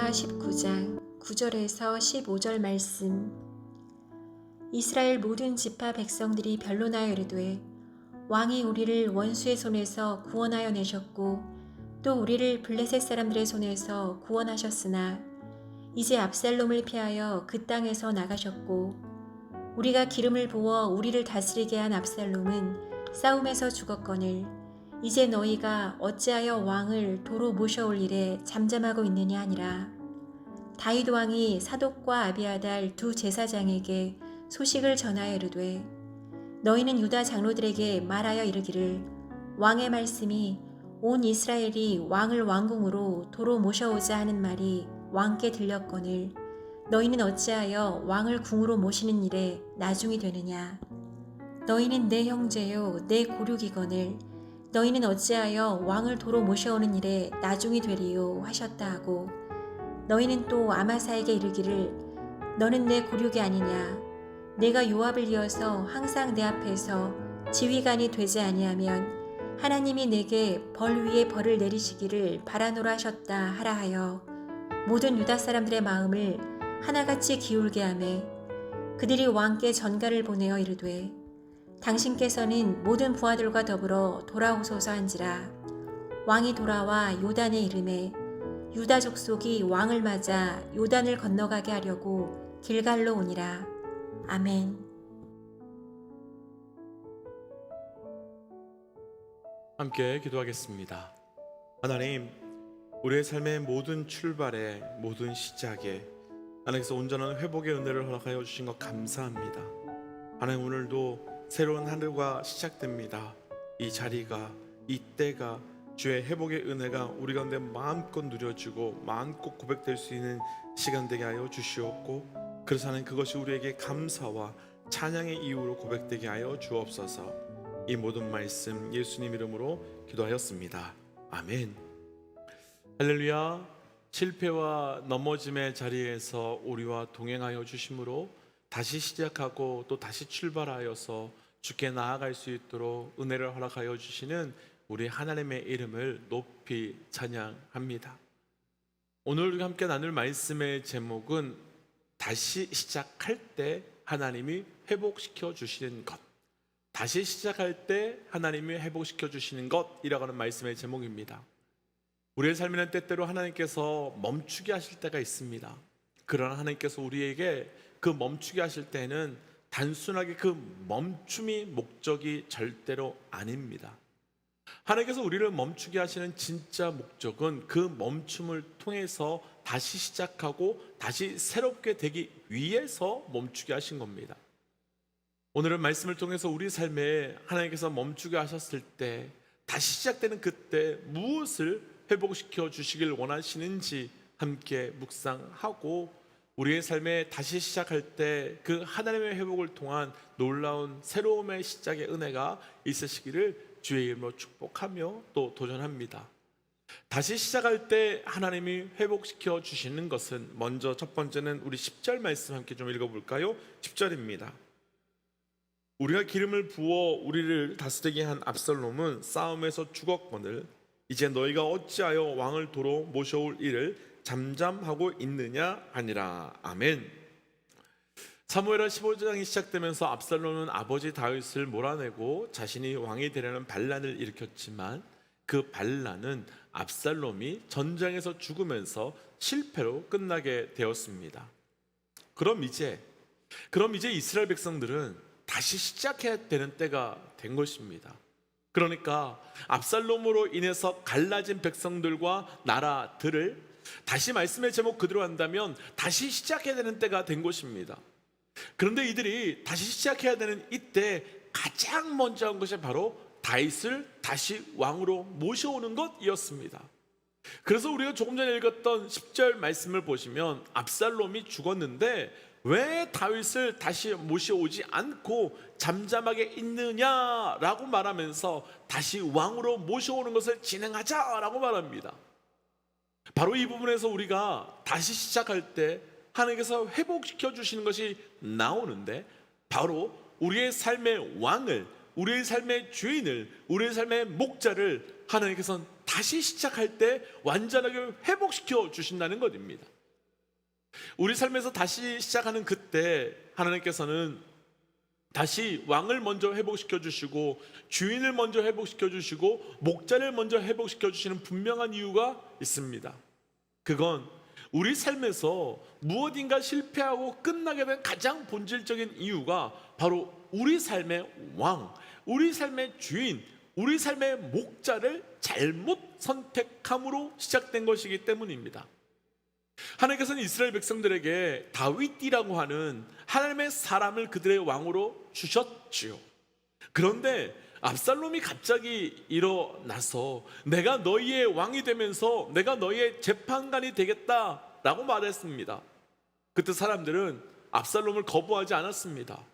사무엘하 19장 9절에서 15절 말씀. 이스라엘 모든 지파 백성들이 변론하여 이르되 왕이 우리를 원수의 손에서 구원하여 내셨고 또 우리를 블레셋 사람들의 손에서 구원하셨으나 이제 압살롬을 피하여 그 땅에서 나가셨고 우리가 기름을 부어 우리를 다스리게 한 압살롬은 싸움에서 죽었거늘 이제 너희가 어찌하여 왕을 도로 모셔올 일에 잠잠하고 있느냐 하니라. 다윗 왕이 사독과 아비아달 두 제사장에게 소식을 전하여 이르되 너희는 유다 장로들에게 말하여 이르기를 왕의 말씀이 온 이스라엘이 왕을 왕궁으로 도로 모셔오자 하는 말이 왕께 들렸거늘 너희는 어찌하여 왕을 궁으로 모시는 일에 나중이 되느냐. 너희는 내 형제요 내 고륙이거늘 너희는 어찌하여 왕을 도로 모셔오는 일에 나중이 되리요 하셨다 하고 너희는 또 아마사에게 이르기를 너는 내 고륙이 아니냐. 내가 요압을 이어서 항상 내 앞에서 지휘관이 되지 아니하면 하나님이 내게 벌 위에 벌을 내리시기를 바라노라 하셨다 하라 하여 모든 유다 사람들의 마음을 하나같이 기울게 하매 그들이 왕께 전가를 보내어 이르되 당신께서는 모든 부하들과 더불어 돌아오소서 한지라. 왕이 돌아와 요단에 이르매 유다 족속이 왕을 맞아 요단을 건너가게 하려고 길갈로 오니라. 아멘. 함께 기도하겠습니다. 하나님, 우리의 삶의 모든 출발에 모든 시작에 하나님께서 온전한 회복의 은혜를 허락하여 주신 것 감사합니다. 하나님, 오늘도 새로운 하루가 시작됩니다. 이 자리가, 이 때가 주의 회복의 은혜가 우리 가운데 마음껏 누려지고 마음껏 고백될 수 있는 시간 되게 하여 주시옵고 그래서 하나님 그것이 우리에게 감사와 찬양의 이유로 고백되게 하여 주옵소서. 이 모든 말씀 예수님 이름으로 기도하였습니다. 아멘. 할렐루야. 실패와 넘어짐의 자리에서 우리와 동행하여 주심으로 다시 시작하고 또 다시 출발하여서 주께 나아갈 수 있도록 은혜를 허락하여 주시는 우리 하나님의 이름을 높이 찬양합니다. 오늘 우리가 함께 나눌 말씀의 제목은 다시 시작할 때 하나님이 회복시켜 주시는 것, 다시 시작할 때 하나님이 회복시켜 주시는 것이라고 하는 말씀의 제목입니다. 우리의 삶에는 때때로 하나님께서 멈추게 하실 때가 있습니다. 그러나 하나님께서 우리에게 그 멈추게 하실 때는 단순하게 그 멈춤이 목적이 절대로 아닙니다. 하나님께서 우리를 멈추게 하시는 진짜 목적은 그 멈춤을 통해서 다시 시작하고 다시 새롭게 되기 위해서 멈추게 하신 겁니다. 오늘은 말씀을 통해서 우리 삶에 하나님께서 멈추게 하셨을 때 다시 시작되는 그때 무엇을 회복시켜 주시길 원하시는지 함께 묵상하고 우리의 삶에 다시 시작할 때 그 하나님의 회복을 통한 놀라운 새로움의 시작의 은혜가 있으시기를 주의 이름으로 축복하며 또 도전합니다. 다시 시작할 때 하나님이 회복시켜 주시는 것은 먼저 첫 번째는 우리 10절 말씀 함께 좀 읽어볼까요? 10절입니다. 우리가 기름을 부어 우리를 다스리게 한 압살롬은 싸움에서 죽었거늘 이제 너희가 어찌하여 왕을 도로 모셔올 일을 잠잠하고 있느냐 하니라. 아멘. 사무엘하 15장이 시작되면서 압살롬은 아버지 다윗을 몰아내고 자신이 왕이 되려는 반란을 일으켰지만 그 반란은 압살롬이 전장에서 죽으면서 실패로 끝나게 되었습니다. 그럼 이제 이스라엘 백성들은 다시 시작해야 되는 때가 된 것입니다. 그러니까 압살롬으로 인해서 갈라진 백성들과 나라들을 다시 말씀의 제목 그대로 한다면 다시 시작해야 되는 때가 된 것입니다. 그런데 이들이 다시 시작해야 되는 이때 가장 먼저 한 것이 바로 다윗을 다시 왕으로 모셔오는 것이었습니다. 그래서 우리가 조금 전에 읽었던 10절 말씀을 보시면 압살롬이 죽었는데 왜 다윗을 다시 모셔오지 않고 잠잠하게 있느냐라고 말하면서 다시 왕으로 모셔오는 것을 진행하자라고 말합니다. 바로 이 부분에서 우리가 다시 시작할 때 하나님께서 회복시켜 주시는 것이 나오는데 바로 우리의 삶의 왕을, 우리의 삶의 주인을, 우리의 삶의 목자를 하나님께서는 다시 시작할 때 완전하게 회복시켜 주신다는 것입니다. 우리 삶에서 다시 시작하는 그때 하나님께서는 다시 왕을 먼저 회복시켜 주시고 주인을 먼저 회복시켜 주시고 목자를 먼저 회복시켜 주시는 분명한 이유가 있습니다. 그건 우리 삶에서 무엇인가 실패하고 끝나게 된 가장 본질적인 이유가 바로 우리 삶의 왕, 우리 삶의 주인, 우리 삶의 목자를 잘못 선택함으로 시작된 것이기 때문입니다. 하나님께서는 이스라엘 백성들에게 다윗이라고 하는 하나님의 사람을 그들의 왕으로 주셨지요. 그런데 압살롬이 갑자기 일어나서 내가 너희의 왕이 되면서 내가 너희의 재판관이 되겠다라고 말했습니다. 그때 사람들은 압살롬을 거부하지 않았습니다.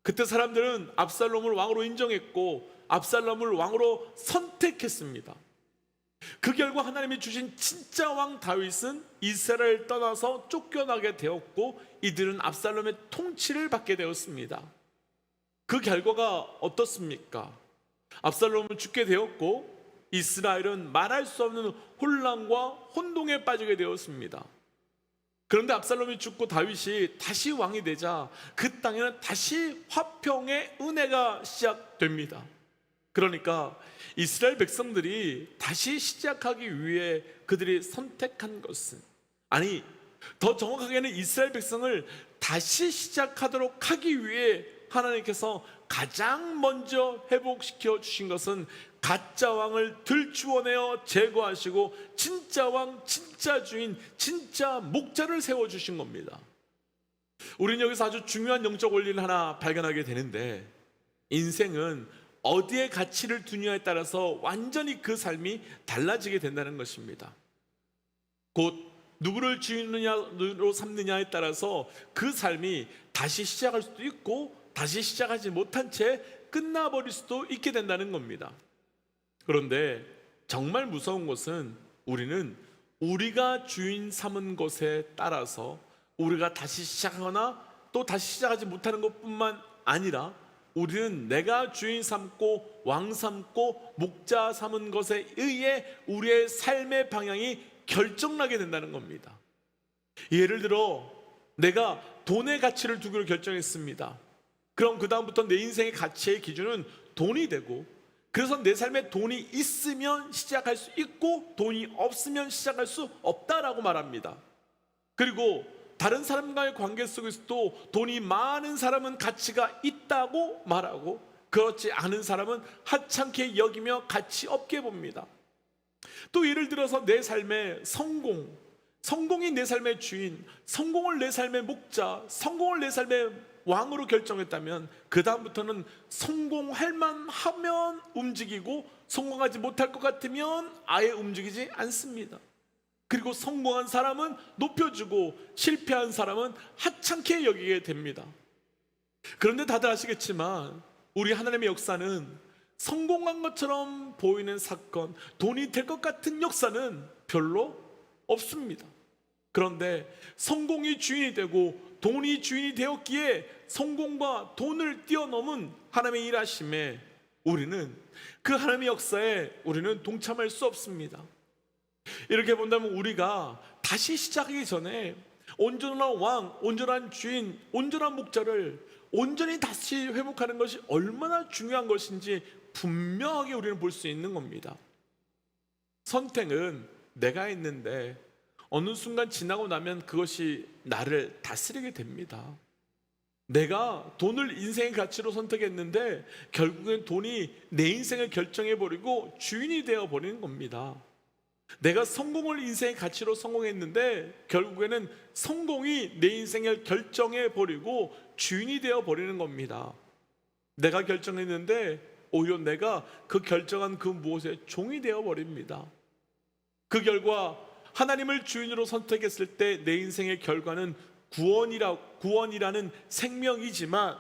그때 사람들은 압살롬을 왕으로 인정했고 압살롬을 왕으로 선택했습니다. 그 결과 하나님이 주신 진짜 왕 다윗은 이스라엘을 떠나서 쫓겨나게 되었고 이들은 압살롬의 통치를 받게 되었습니다. 그 결과가 어떻습니까? 압살롬은 죽게 되었고 이스라엘은 말할 수 없는 혼란과 혼동에 빠지게 되었습니다. 그런데 압살롬이 죽고 다윗이 다시 왕이 되자 그 땅에는 다시 화평의 은혜가 시작됩니다. 그러니까 이스라엘 백성들이 다시 시작하기 위해 그들이 선택한 것은, 아니 더 정확하게는 이스라엘 백성을 다시 시작하도록 하기 위해 하나님께서 가장 먼저 회복시켜 주신 것은 가짜 왕을 들추어내어 제거하시고 진짜 왕, 진짜 주인, 진짜 목자를 세워주신 겁니다. 우리는 여기서 아주 중요한 영적 원리를 하나 발견하게 되는데, 인생은 어디에 가치를 두느냐에 따라서 완전히 그 삶이 달라지게 된다는 것입니다. 곧 누구를 주인으로 삼느냐에 따라서 그 삶이 다시 시작할 수도 있고 다시 시작하지 못한 채 끝나버릴 수도 있게 된다는 겁니다. 그런데 정말 무서운 것은 우리는 우리가 주인 삼은 것에 따라서 우리가 다시 시작하거나 또 다시 시작하지 못하는 것뿐만 아니라 우리는 내가 주인 삼고 왕 삼고 목자 삼은 것에 의해 우리의 삶의 방향이 결정나게 된다는 겁니다. 예를 들어 내가 돈의 가치를 두기로 결정했습니다. 그럼 그 다음부터 내 인생의 가치의 기준은 돈이 되고, 그래서 내 삶에 돈이 있으면 시작할 수 있고 돈이 없으면 시작할 수 없다라고 말합니다. 그리고 다른 사람과의 관계 속에서도 돈이 많은 사람은 가치가 있다고 말하고 그렇지 않은 사람은 하찮게 여기며 가치 없게 봅니다. 또 예를 들어서 내 삶의 성공이 내 삶의 주인, 성공을 내 삶의 목자, 성공을 내 삶의 왕으로 결정했다면 그 다음부터는 성공할 만하면 움직이고 성공하지 못할 것 같으면 아예 움직이지 않습니다. 그리고 성공한 사람은 높여주고 실패한 사람은 하찮게 여기게 됩니다. 그런데 다들 아시겠지만 우리 하나님의 역사는 성공한 것처럼 보이는 사건, 돈이 될 것 같은 역사는 별로 없습니다. 그런데 성공이 주인이 되고 돈이 주인이 되었기에 성공과 돈을 뛰어넘은 하나님의 일하심에 우리는 그 하나님의 역사에 우리는 동참할 수 없습니다. 이렇게 본다면 우리가 다시 시작하기 전에 온전한 왕, 온전한 주인, 온전한 목자를 온전히 다시 회복하는 것이 얼마나 중요한 것인지 분명하게 우리는 볼 수 있는 겁니다. 선택은 내가 했는데 어느 순간 지나고 나면 그것이 나를 다스리게 됩니다. 내가 돈을 인생의 가치로 선택했는데 결국엔 돈이 내 인생을 결정해버리고 주인이 되어버리는 겁니다. 내가 성공을 인생의 가치로 성공했는데 결국에는 성공이 내 인생을 결정해버리고 주인이 되어버리는 겁니다. 내가 결정했는데 오히려 내가 그 결정한 그 무엇의 종이 되어버립니다. 그 결과 하나님을 주인으로 선택했을 때 내 인생의 결과는 구원이라는 생명이지만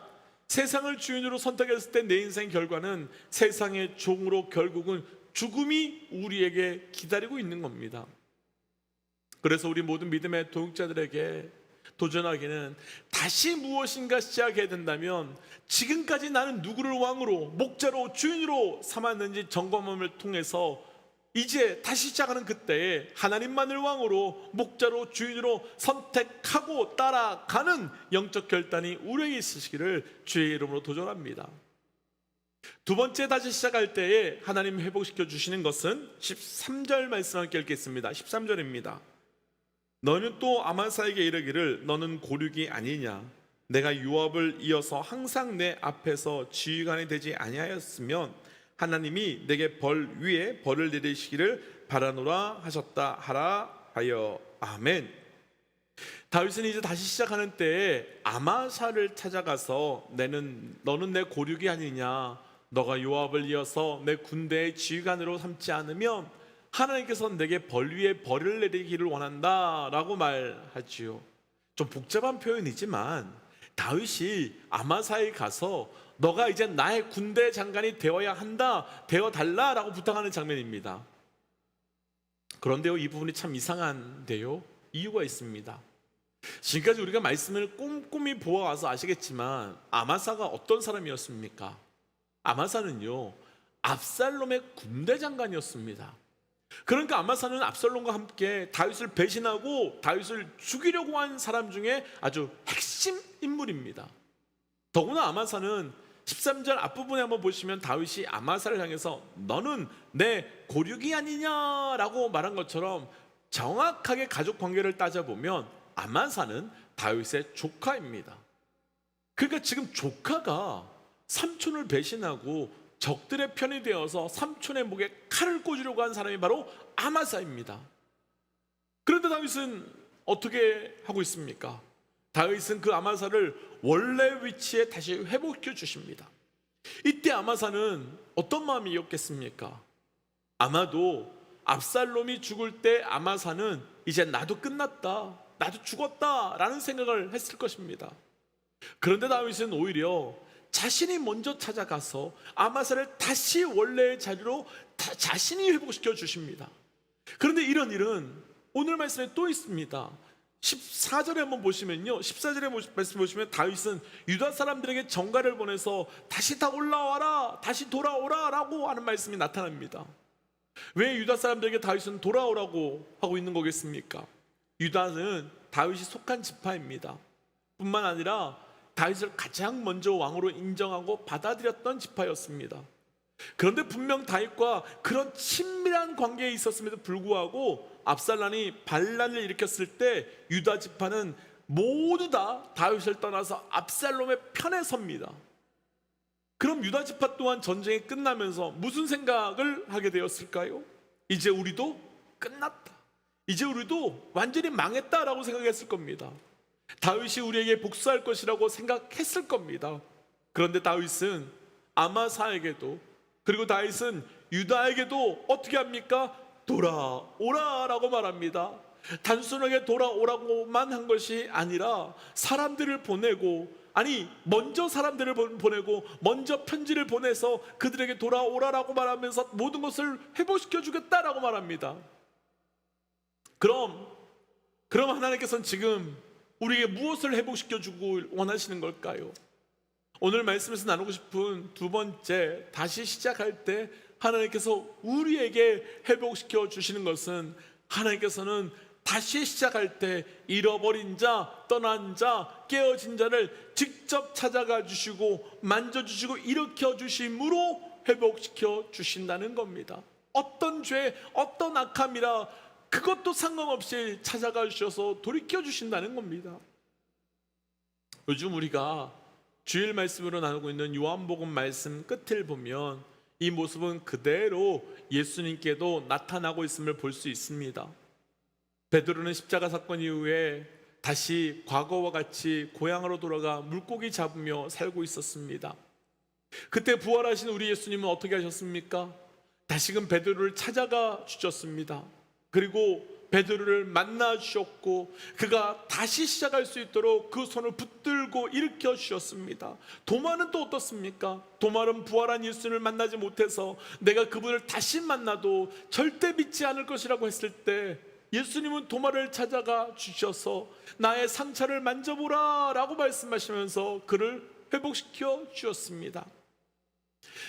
세상을 주인으로 선택했을 때 내 인생의 결과는 세상의 종으로 결국은 죽음이 우리에게 기다리고 있는 겁니다. 그래서 우리 모든 믿음의 동역자들에게 도전하기는 다시 무엇인가 시작해야 된다면 지금까지 나는 누구를 왕으로 목자로 주인으로 삼았는지 점검을 통해서 이제 다시 시작하는 그때에 하나님만을 왕으로 목자로 주인으로 선택하고 따라가는 영적 결단이 우리에게 있으시기를 주의 이름으로 도전합니다. 두 번째 다시 시작할 때에 하나님 회복시켜 주시는 것은 13절 말씀 함께 읽겠습니다. 13절입니다. 너는 또 아마사에게 이르기를 너는 고륙이 아니냐, 내가 요압을 이어서 항상 내 앞에서 지휘관이 되지 아니하였으면 하나님이 내게 벌 위에 벌을 내리시기를 바라노라 하셨다 하라 하여. 아멘. 다윗은 이제 다시 시작하는 때에 아마사를 찾아가서 너는 내 고륙이 아니냐, 너가 요압을 이어서 내 군대의 지휘관으로 삼지 않으면 하나님께서 내게 벌 위에 벌을 내리기를 원한다 라고 말하지요. 좀 복잡한 표현이지만 다윗이 아마사에 가서 너가 이제 나의 군대 장관이 되어야 한다, 되어달라 라고 부탁하는 장면입니다. 그런데요, 이 부분이 참 이상한데요, 이유가 있습니다. 지금까지 우리가 말씀을 꼼꼼히 보아와서 아시겠지만 아마사가 어떤 사람이었습니까? 아마사는요, 압살롬의 군대 장관이었습니다. 그러니까 아마사는 압살롬과 함께 다윗을 배신하고 다윗을 죽이려고 한 사람 중에 아주 핵심 인물입니다. 더구나 아마사는 13절 앞부분에 한번 보시면 다윗이 아마사를 향해서 너는 내 고륙이 아니냐라고 말한 것처럼 정확하게 가족 관계를 따져보면 아마사는 다윗의 조카입니다. 그러니까 지금 조카가 삼촌을 배신하고 적들의 편이 되어서 삼촌의 목에 칼을 꽂으려고 한 사람이 바로 아마사입니다. 그런데 다윗은 어떻게 하고 있습니까? 다윗은 그 아마사를 원래 위치에 다시 회복시켜 주십니다. 이때 아마사는 어떤 마음이었겠습니까? 아마도 압살롬이 죽을 때 아마사는 이제 나도 끝났다, 나도 죽었다 라는 생각을 했을 것입니다. 그런데 다윗은 오히려 자신이 먼저 찾아가서 아마사를 다시 원래의 자리로 자신이 회복시켜 주십니다. 그런데 이런 일은 오늘 말씀에 또 있습니다. 14절에 한번 보시면요, 14절에 말씀 보시면 다윗은 유다 사람들에게 전가를 보내서 다시 다 올라와라, 다시 돌아오라 라고 하는 말씀이 나타납니다. 왜 유다 사람들에게 다윗은 돌아오라고 하고 있는 거겠습니까? 유다는 다윗이 속한 지파입니다. 뿐만 아니라 다윗을 가장 먼저 왕으로 인정하고 받아들였던 지파였습니다. 그런데 분명 다윗과 그런 친밀한 관계에 있었음에도 불구하고 압살롬이 반란을 일으켰을 때 유다 지파는 모두 다 다윗을 떠나서 압살롬의 편에 섭니다. 그럼 유다 지파 또한 전쟁이 끝나면서 무슨 생각을 하게 되었을까요? 이제 우리도 끝났다, 이제 우리도 완전히 망했다라고 생각했을 겁니다. 다윗이 우리에게 복수할 것이라고 생각했을 겁니다. 그런데 다윗은 아마사에게도, 그리고 다윗은 유다에게도 어떻게 합니까? 돌아오라 라고 말합니다. 단순하게 돌아오라고만 한 것이 아니라 사람들을 보내고, 먼저 사람들을 보내고 먼저 편지를 보내서 그들에게 돌아오라라고 말하면서 모든 것을 회복시켜 주겠다라고 말합니다. 그럼 하나님께서는 지금 우리에게 무엇을 회복시켜 주고 원하시는 걸까요? 오늘 말씀에서 나누고 싶은 두 번째, 다시 시작할 때 하나님께서 우리에게 회복시켜 주시는 것은, 하나님께서는 다시 시작할 때 잃어버린 자, 떠난 자, 깨어진 자를 직접 찾아가 주시고 만져주시고 일으켜 주심으로 회복시켜 주신다는 겁니다. 어떤 죄, 어떤 악함이라 그것도 상관없이 찾아가 주셔서 돌이켜 주신다는 겁니다. 요즘 우리가 주일 말씀으로 나누고 있는 요한복음 말씀 끝을 보면 이 모습은 그대로 예수님께도 나타나고 있음을 볼 수 있습니다. 베드로는 십자가 사건 이후에 다시 과거와 같이 고향으로 돌아가 물고기 잡으며 살고 있었습니다. 그때 부활하신 우리 예수님은 어떻게 하셨습니까? 다시금 베드로를 찾아가 주셨습니다. 그리고 베드로를 만나 주셨고 그가 다시 시작할 수 있도록 그 손을 붙들고 일으켜 주셨습니다. 도마는 또 어떻습니까? 도마는 부활한 예수님을 만나지 못해서 내가 그분을 다시 만나도 절대 믿지 않을 것이라고 했을 때 예수님은 도마를 찾아가 주셔서 나의 상처를 만져보라 라고 말씀하시면서 그를 회복시켜 주셨습니다.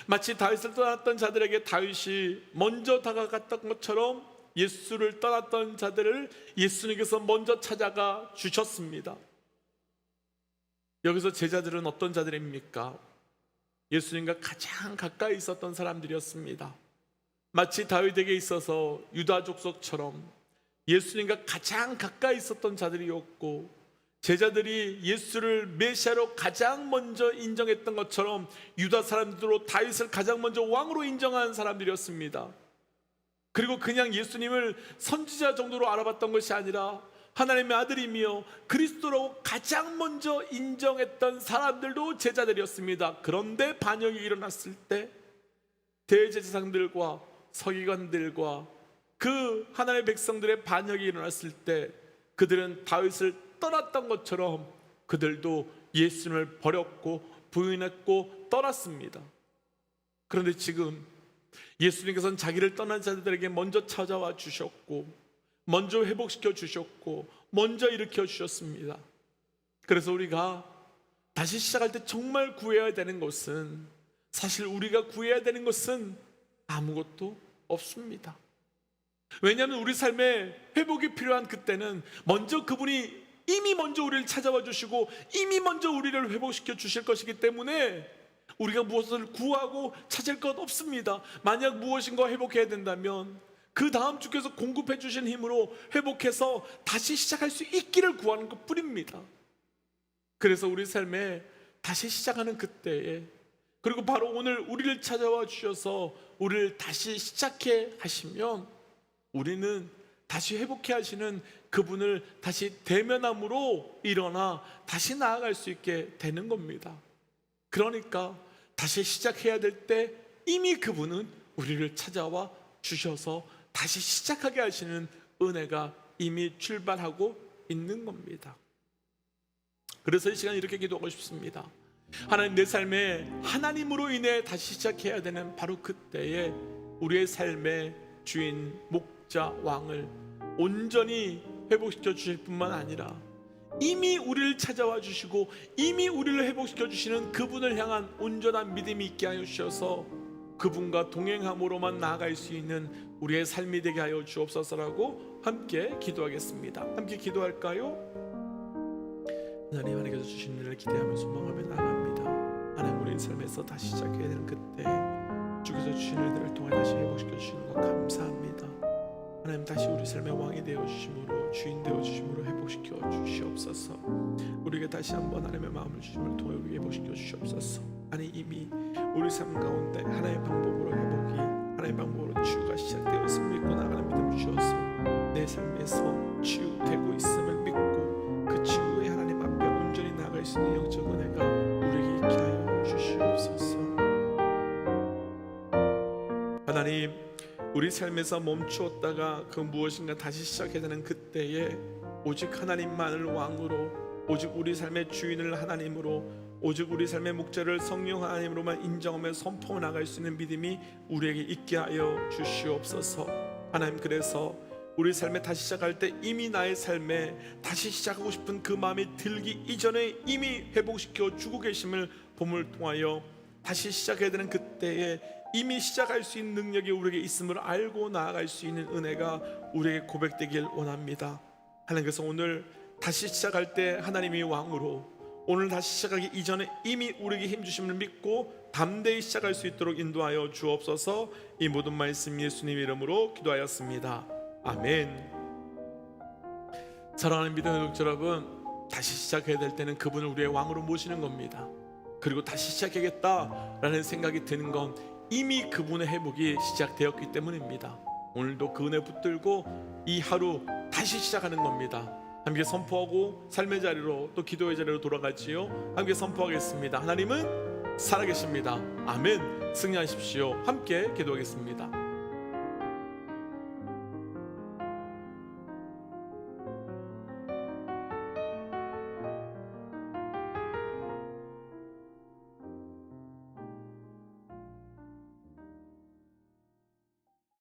마치 다윗을 떠났던 자들에게 다윗이 먼저 다가갔던 것처럼 예수를 떠났던 자들을 예수님께서 먼저 찾아가 주셨습니다. 여기서 제자들은 어떤 자들입니까? 예수님과 가장 가까이 있었던 사람들이었습니다. 마치 다윗에게 있어서 유다 족속처럼 예수님과 가장 가까이 있었던 자들이었고, 제자들이 예수를 메시아로 가장 먼저 인정했던 것처럼 유다 사람들로 다윗을 가장 먼저 왕으로 인정한 사람들이었습니다. 그리고 그냥 예수님을 선지자 정도로 알아봤던 것이 아니라 하나님의 아들이며 그리스도로 가장 먼저 인정했던 사람들도 제자들이었습니다. 그런데 반역이 일어났을 때 대제사장들과 서기관들과 그 하나님의 백성들의 반역이 일어났을 때 그들은 다윗을 떠났던 것처럼 그들도 예수님을 버렸고 부인했고 떠났습니다. 그런데 지금 예수님께서는 자기를 떠난 자들에게 먼저 찾아와 주셨고, 먼저 회복시켜 주셨고, 먼저 일으켜 주셨습니다. 그래서 우리가 다시 시작할 때 정말 구해야 되는 것은, 사실 우리가 구해야 되는 것은 아무것도 없습니다. 왜냐하면 우리 삶에 회복이 필요한 그때는 먼저 그분이 이미 먼저 우리를 찾아와 주시고 이미 먼저 우리를 회복시켜 주실 것이기 때문에 우리가 무엇을 구하고 찾을 것 없습니다. 만약 무엇인가 회복해야 된다면 그 다음 주께서 공급해 주신 힘으로 회복해서 다시 시작할 수 있기를 구하는 것 뿐입니다. 그래서 우리 삶에 다시 시작하는 그때에, 그리고 바로 오늘 우리를 찾아와 주셔서 우리를 다시 시작해 하시면 우리는 다시 회복해 하시는 그분을 다시 대면함으로 일어나 다시 나아갈 수 있게 되는 겁니다. 그러니까 다시 시작해야 될 때 이미 그분은 우리를 찾아와 주셔서 다시 시작하게 하시는 은혜가 이미 출발하고 있는 겁니다. 그래서 이 시간 이렇게 기도하고 싶습니다. 하나님, 내 삶에 하나님으로 인해 다시 시작해야 되는 바로 그때에 우리의 삶의 주인, 목자, 왕을 온전히 회복시켜 주실 뿐만 아니라 이미 우리를 찾아와 주시고 이미 우리를 회복시켜 주시는 그분을 향한 온전한 믿음이 있게 하여 주셔서 그분과 동행함으로만 나아갈 수 있는 우리의 삶이 되게 하여 주옵소서라고 함께 기도하겠습니다. 함께 기도할까요? 하나님, 하나님께서 주신 은혜를 기대하며 소망하며 나갑니다. 하나님, 우리의 삶에서 다시 시작해야 되는 그때 주께서 주신 은혜를 통해 다시 회복시켜 주시는 것 감사합니다. 하나님, 다시 우리 삶의 왕이 되어 주심으로, 주인 되어 주심으로 회복시켜 주시옵소서. 우리에게 다시 한번 하나님의 마음을 주심을 통해 우리에게 회복시켜 주시옵소서. 아니, 이미 우리 삶 가운데 하나의 방법으로 회복이, 하나의 방법으로 치유가 시작되었음을 믿고 나가는 믿음 주셔서 내 삶에서 치유되고 있음을 믿고 그 치유의 하나님 앞에 온전히 나아갈 수 있는 영적 은혜가 우리에게 있게 하여 주시옵소서. 하나님, 우리 삶에서 멈추었다가 그 무엇인가 다시 시작해야 되는 그때에 오직 하나님만을 왕으로, 오직 우리 삶의 주인을 하나님으로, 오직 우리 삶의 목자를 성령 하나님으로만 인정하며 선포해 나갈 수 있는 믿음이 우리에게 있게 하여 주시옵소서. 하나님, 그래서 우리 삶에 다시 시작할 때 이미 나의 삶에 다시 시작하고 싶은 그 마음이 들기 이전에 이미 회복시켜 주고 계심을 봄을 통하여 다시 시작해야 되는 그때에 이미 시작할 수 있는 능력이 우리에게 있음을 알고 나아갈 수 있는 은혜가 우리에게 고백되길 원합니다. 하나님께서 오늘 다시 시작할 때 하나님이 왕으로, 오늘 다시 시작하기 이전에 이미 우리에게 힘주심을 믿고 담대히 시작할 수 있도록 인도하여 주옵소서. 이 모든 말씀 예수님 이름으로 기도하였습니다. 아멘. 사랑하는 믿음의 독자 여러분, 다시 시작해야 될 때는 그분을 우리의 왕으로 모시는 겁니다. 그리고 다시 시작하겠다라는 생각이 드는 건 이미 그분의 회복이 시작되었기 때문입니다. 오늘도 그 은혜 붙들고 이 하루 다시 시작하는 겁니다. 함께 선포하고 삶의 자리로, 또 기도의 자리로 돌아가지요. 함께 선포하겠습니다. 하나님은 살아계십니다. 아멘. 승리하십시오. 함께 기도하겠습니다.